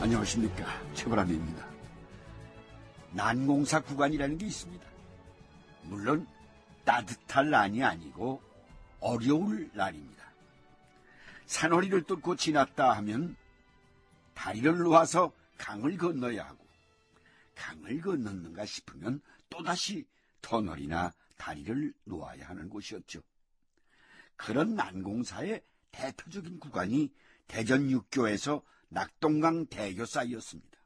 안녕하십니까, 최보람입니다. 난공사 구간이라는 게 있습니다. 물론 따뜻할 난이 아니고 어려울 날입니다. 산허리를 뚫고 지났다 하면 다리를 놓아서 강을 건너야 하고, 강을 건넜는가 싶으면 또다시 터널이나 다리를 놓아야 하는 곳이었죠. 그런 난공사의 대표적인 구간이 대전 육교에서 낙동강 대교 사이였습니다.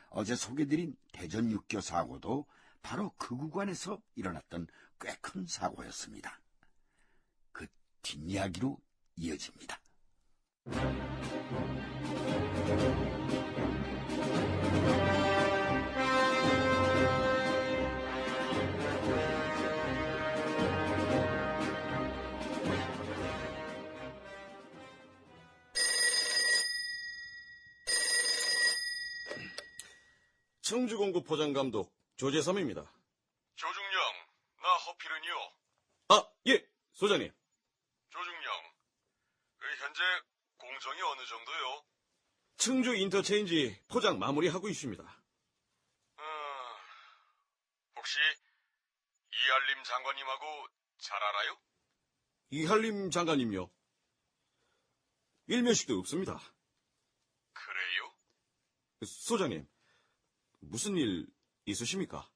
어제 소개드린 대전 육교 사고도 바로 그 구간에서 일어났던 꽤 큰 사고였습니다. 그 뒷이야기로 이어집니다. 청주공구 포장감독 조재섬입니다. 조중령, 나 허필은이요. 아, 예, 소장님. 조중령, 현재 공정이 어느 정도요? 청주 인터체인지 포장 마무리하고 있습니다. 혹시 이할림 장관님하고 잘 알아요? 이할림 장관님요? 일면식도 없습니다. 그래요? 소장님, 무슨 일 있으십니까?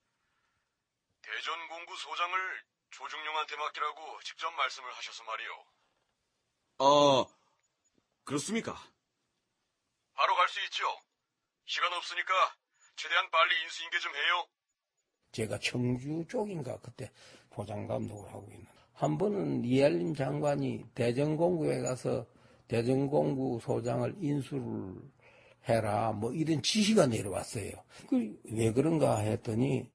대전공구 소장을 조중령한테 맡기라고 직접 말씀을 하셔서 말이요. 아, 그렇습니까? 바로 갈 수 있죠? 시간 없으니까 최대한 빨리 인수인계 좀 해요. 제가 청주 쪽인가 그때 포장감독을 하고 있는. 한 번은 이할림 장관이 대전공구에 가서 대전공구 소장을 인수를 해라 뭐 이런 지시가 내려왔어요. 왜 그런가 했더니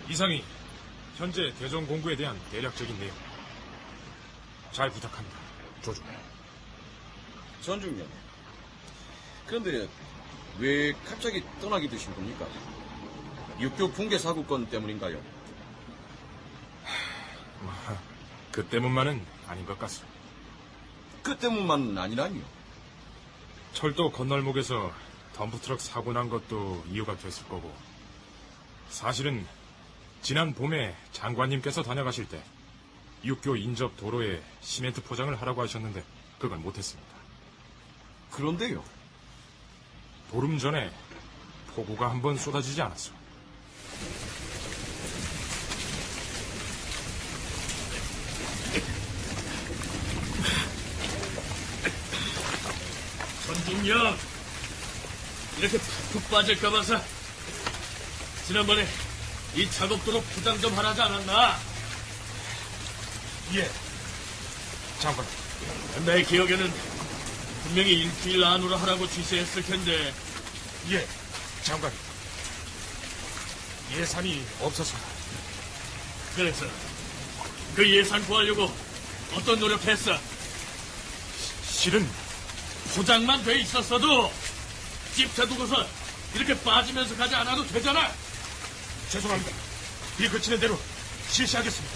이상이 현재 대전공구에 대한 대략적인 내용 잘 부탁합니다. 조중. 전중령. 그런데 왜 갑자기 떠나게 되신 겁니까? 육교 붕괴 사고건 때문인가요? 그 때문만은 아닌 것 같습니다. 그 때문만은 아니라니요. 철도 건널목에서 덤프트럭 사고 난 것도 이유가 됐을 거고, 사실은 지난 봄에 장관님께서 다녀가실 때 육교 인접 도로에 시멘트 포장을 하라고 하셨는데 그걸 못했습니다. 그런데요. 보름 전에 폭우가 한 번 쏟아지지 않았어. 전중령, 이렇게 푹푹 빠질까 봐서 지난번에 이 작업도로 포장 좀 하라지 않았나? 예, 장관. 내 기억에는 분명히 일주일 안으로 하라고 지시했을 텐데. 예, 장관. 예산이 없어서. 그래서 그 예산 구하려고 어떤 노력했어? 실은 포장만 돼 있었어도 집에 두고서 이렇게 빠지면서 가지 않아도 되잖아. 죄송합니다. 일 그치는 대로 실시하겠습니다.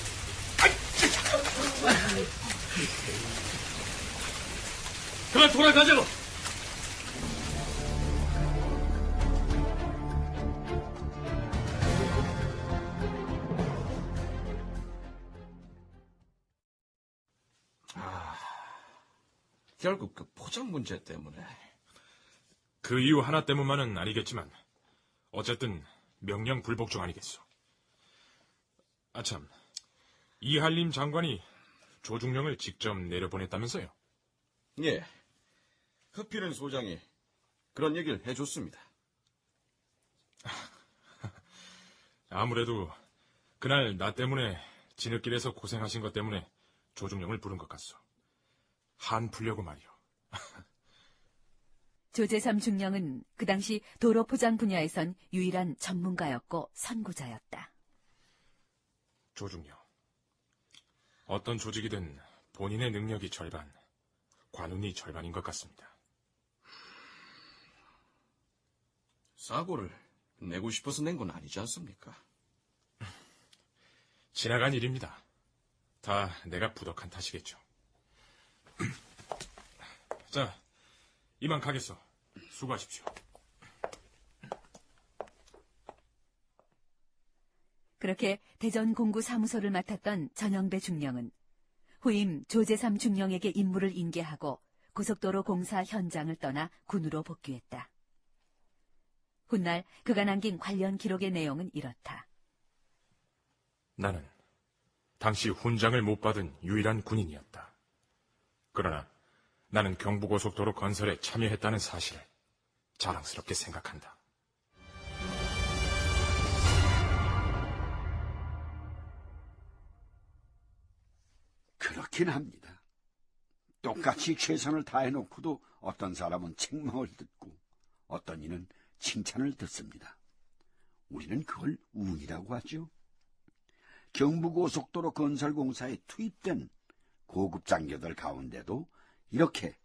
그만 돌아가자고. 결국 그 포장 문제 때문에. 그 이유 하나 때문만은 아니겠지만 어쨌든 명령 불복종 아니겠소. 아참, 이할림 장관이 조중령을 직접 내려보냈다면서요? 예. 허필은 소장이 그런 얘기를 해줬습니다. 아무래도 그날 나 때문에 진흙길에서 고생하신 것 때문에 조중령을 부른 것 같소. 한 풀려고 말이오. 조재삼 중령은 그 당시 도로 포장 분야에선 유일한 전문가였고 선구자였다. 조중령, 어떤 조직이든 본인의 능력이 절반, 관운이 절반인 것 같습니다. 사고를 내고 싶어서 낸 건 아니지 않습니까? 지나간 일입니다. 다 내가 부덕한 탓이겠죠. 자, 이만 가겠어. 수고하십시오. 그렇게 대전 공구 사무소를 맡았던 전영배 중령은 후임 조재삼 중령에게 임무를 인계하고 고속도로 공사 현장을 떠나 군으로 복귀했다. 훗날 그가 남긴 관련 기록의 내용은 이렇다. 나는 당시 훈장을 못 받은 유일한 군인이었다. 그러나 나는 경부고속도로 건설에 참여했다는 사실을 자랑스럽게 생각한다. 그렇긴 합니다. 똑같이 최선을 다해놓고도 어떤 사람은 책망을 듣고 어떤 이는 칭찬을 듣습니다. 우리는 그걸 운이라고 하죠. 경부고속도로 건설공사에 투입된 고급 장교들 가운데도 이렇게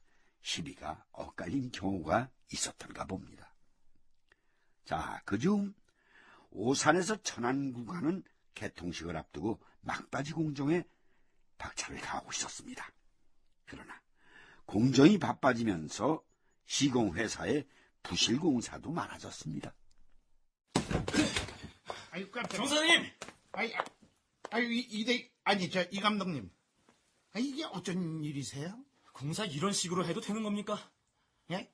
시비가 엇갈린 경우가 있었던가 봅니다. 자, 그중 오산에서 천안구 가는 개통식을 앞두고 막바지 공정에 박차를 가하고 있었습니다. 그러나 공정이 바빠지면서 시공회사의 부실공사도 많아졌습니다. 아유, 깜짝이야. 경사님! 이 감독님. 이게 어쩐 일이세요? 공사 이런 식으로 해도 되는 겁니까? 예?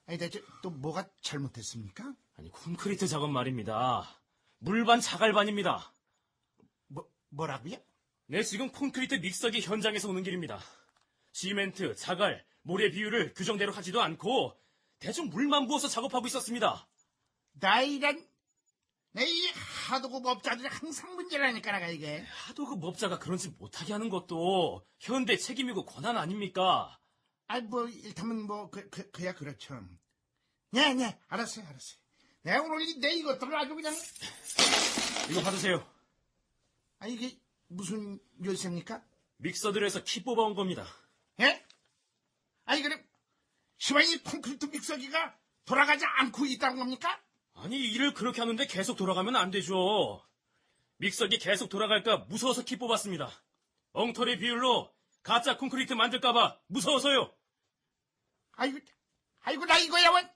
대체 또 뭐가 잘못됐습니까? 아니, 콘크리트 작업 말입니다. 물반 자갈반입니다. 뭐라고요? 네, 지금 콘크리트 믹서기 현장에서 오는 길입니다. 시멘트, 자갈, 모래 비율을 규정대로 하지도 않고 대충 물만 부어서 작업하고 있었습니다. 이 하도급 업자들이 항상 문제라니까, 내가 이게. 하도급 업자가 그런 짓 못하게 하는 것도 현대 책임이고 권한 아닙니까? 일단은 그야 그렇죠. 네, 알았어요. 내가 오늘 이것들을 아주 그냥. 이거 받으세요. 이게 무슨 열쇠입니까? 믹서들에서 키 뽑아온 겁니다. 예? 그럼, 시방이 콘크리트 믹서기가 돌아가지 않고 있다는 겁니까? 아니, 일을 그렇게 하는데 계속 돌아가면 안 되죠. 믹서기 계속 돌아갈까 무서워서 키 뽑았습니다. 엉터리 비율로 가짜 콘크리트 만들까봐 무서워서요. 아이고, 나 이거야, 원.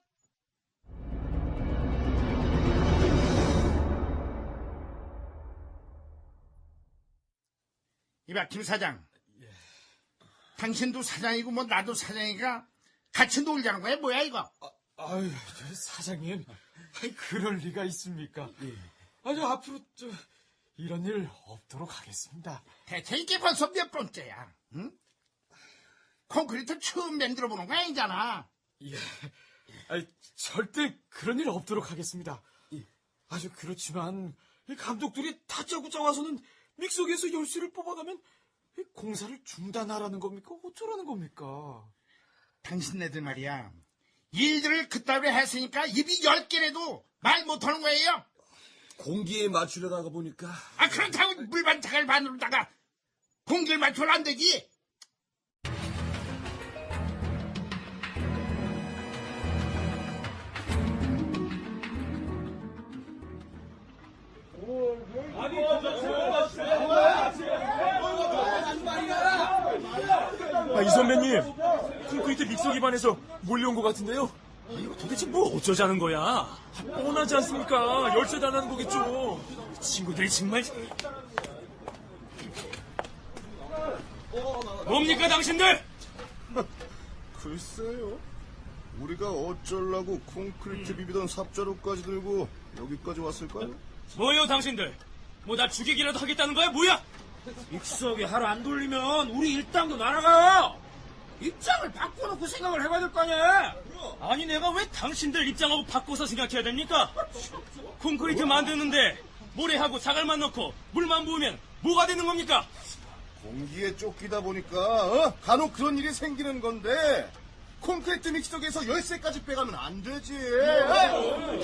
이봐, 김 사장. 당신도 사장이고, 나도 사장이가 같이 놀자는 거야? 뭐야, 이거? 아유, 사장님. 그럴 리가 있습니까? 아주 앞으로 이런 일 없도록 하겠습니다. 대체 이게 벌써 몇 번째야? 응? 콘크리트 처음 만들어 보는 거 아니잖아. 예. 절대 그런 일 없도록 하겠습니다. 아주 그렇지만 이 감독들이 다짜고짜 와서는 믹서기에서 열쇠를 뽑아가면 이 공사를 중단하라는 겁니까? 어쩌라는 겁니까? 당신네들 말이야. 일들을 그따위로 했으니까 입이 10개라도 말 못하는 거예요. 공기에 맞추려다가 보니까 그렇다고 물반 자갈 반으로다가 공기를 맞추면 안 되지. 이 선배님, 콘크리트 믹서기 반에서 몰려온 것 같은데요? 이거 도대체 뭐 어쩌자는 거야? 뻔하지 않습니까? 열쇠 달라는 거겠죠. 친구들이 정말... 뭡니까 당신들? 글쎄요. 우리가 어쩌려고 콘크리트 비비던 삽자루까지 들고 여기까지 왔을까요? 뭐요 당신들? 뭐 나 죽이기라도 하겠다는 거야 뭐야? 믹서기 하루 안 돌리면 우리 일당도 날아가요. 입장을 바꿔놓고 생각을 해봐야 될 거 아니야. 아니 내가 왜 당신들 입장하고 바꿔서 생각해야 됩니까? 콘크리트 만드는데 모래하고 자갈만 넣고 물만 부으면 뭐가 되는 겁니까? 공기에 쫓기다 보니까 간혹 그런 일이 생기는 건데 콘크리트 믹서기에서 열쇠까지 빼가면 안 되지.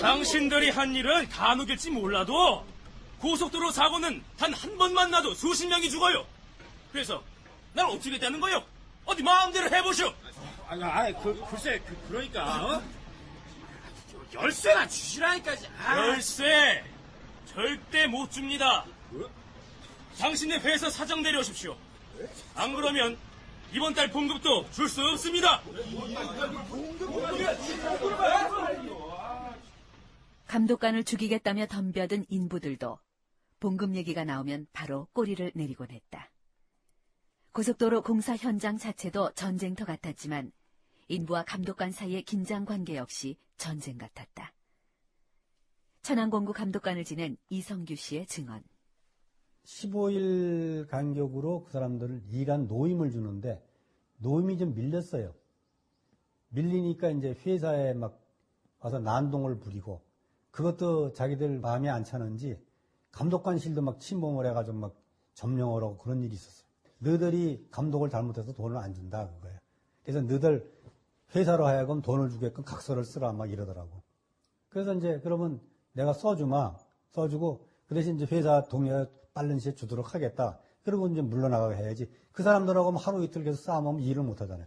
당신들이 한 일은 간혹일지 몰라도 고속도로 사고는 단 한 번만 나도 수십 명이 죽어요. 그래서 날 어떻게 되는 거요? 어디 마음대로 해보시오. 글쎄, 그러니까, 열쇠나 주시라니까. 열쇠 절대 못 줍니다. 당신네 회사 사장 내려오십시오. 안 그러면 이번 달 봉급도 줄 수 없습니다. 감독관을 죽이겠다며 덤벼든 인부들도 봉급 얘기가 나오면 바로 꼬리를 내리곤 했다. 고속도로 공사 현장 자체도 전쟁터 같았지만 인부와 감독관 사이의 긴장 관계 역시 전쟁 같았다. 천안공구 감독관을 지낸 이성규 씨의 증언. 15일 간격으로 그 사람들을 2간 노임을 주는데 노임이 좀 밀렸어요. 밀리니까 이제 회사에 막 와서 난동을 부리고 그것도 자기들 마음에 안 차는지 감독관실도 막 침범을 해가지고 막 점령을 하고 그런 일이 있었어요. 너희들이 감독을 잘못해서 돈을 안 준다 그거예요. 그래서 너희들 회사로 하여금 돈을 주게끔 각서를 쓰라 막 이러더라고. 그래서 이제 그러면 내가 써주고 그 대신 이제 회사 동의하에 빠른 시에 주도록 하겠다. 그러고 이제 물러나가게 해야지. 그 사람들하고 하루 이틀 계속 싸우면 일을 못 하잖아요.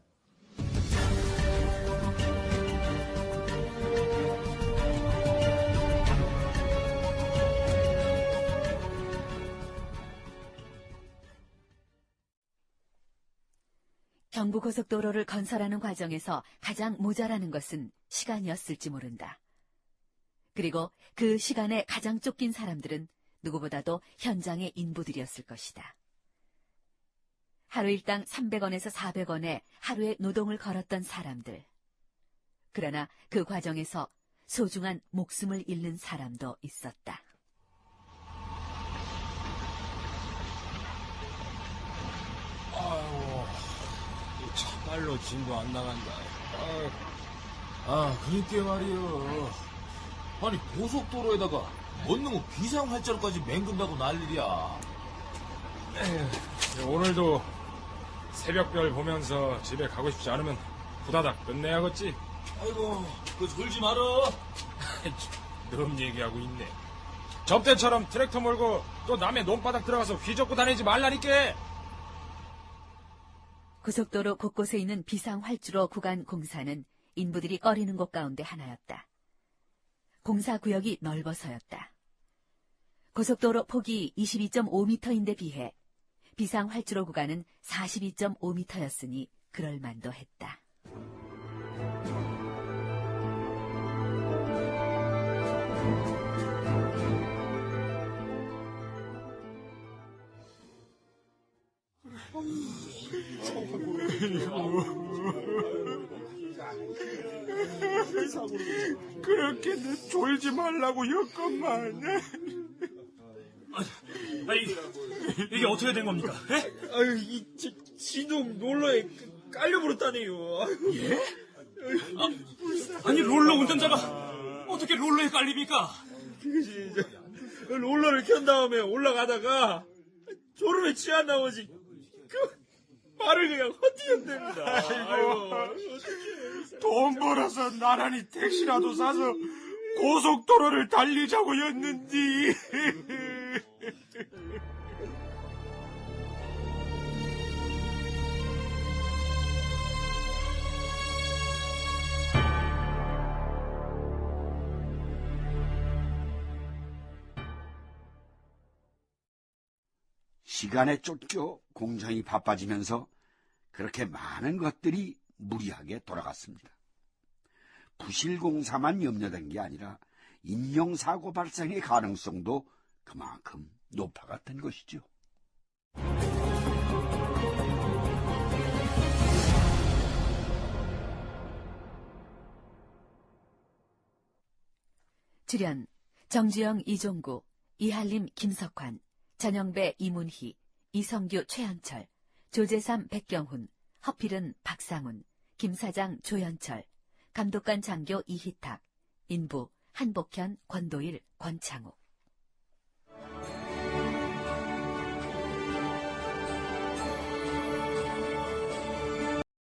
경부고속도로를 건설하는 과정에서 가장 모자라는 것은 시간이었을지 모른다. 그리고 그 시간에 가장 쫓긴 사람들은 누구보다도 현장의 인부들이었을 것이다. 하루 일당 300원에서 400원에 하루의 노동을 걸었던 사람들. 그러나 그 과정에서 소중한 목숨을 잃는 사람도 있었다. 아유, 참말로 진도 안 나간다. 그러니까 말이여. 아니, 고속도로에다가 뭔 놈의 비상활자로까지 맹근다고 난리야. 오늘도 새벽별 보면서 집에 가고 싶지 않으면 후다닥 끝내야겠지. 아이고, 그 졸지 마라. 놈 얘기하고 있네. 접대처럼 트랙터 몰고 또 남의 논바닥 들어가서 휘젓고 다니지 말라니까. 고속도로 곳곳에 있는 비상활주로 구간 공사는 인부들이 꺼리는 곳 가운데 하나였다. 공사구역이 넓어서였다. 고속도로 폭이 22.5m인데 비해 비상활주로 구간은 42.5m였으니 그럴만도 했다. 그렇게 졸지 말라고 했건만. 아니, 이게 어떻게 된 겁니까? 아유, 진동 롤러에 깔려버렸다네요. 예? 아니, 롤러 운전자가 어떻게 롤러에 깔립니까? 그것이 롤러를 켠 다음에 올라가다가 졸음에 취한 나머지 말을 그냥 헛디뎠답니다. 아이고, 돈 벌어서 나란히 택시라도 사서 고속도로를 달리자고 였는디. 시간에 쫓겨 공장이 바빠지면서 그렇게 많은 것들이 무리하게 돌아갔습니다. 부실공사만 염려된 게 아니라 인명사고 발생의 가능성도 그만큼 높아갔던 것이죠. 출연 정주영, 이종구, 이한림, 김석환, 전영배, 이문희, 이성규, 최현철, 조재삼, 백경훈, 허필은, 박상훈, 김사장, 조연철, 감독관 장교 이희탁, 인부 한복현, 권도일, 권창욱.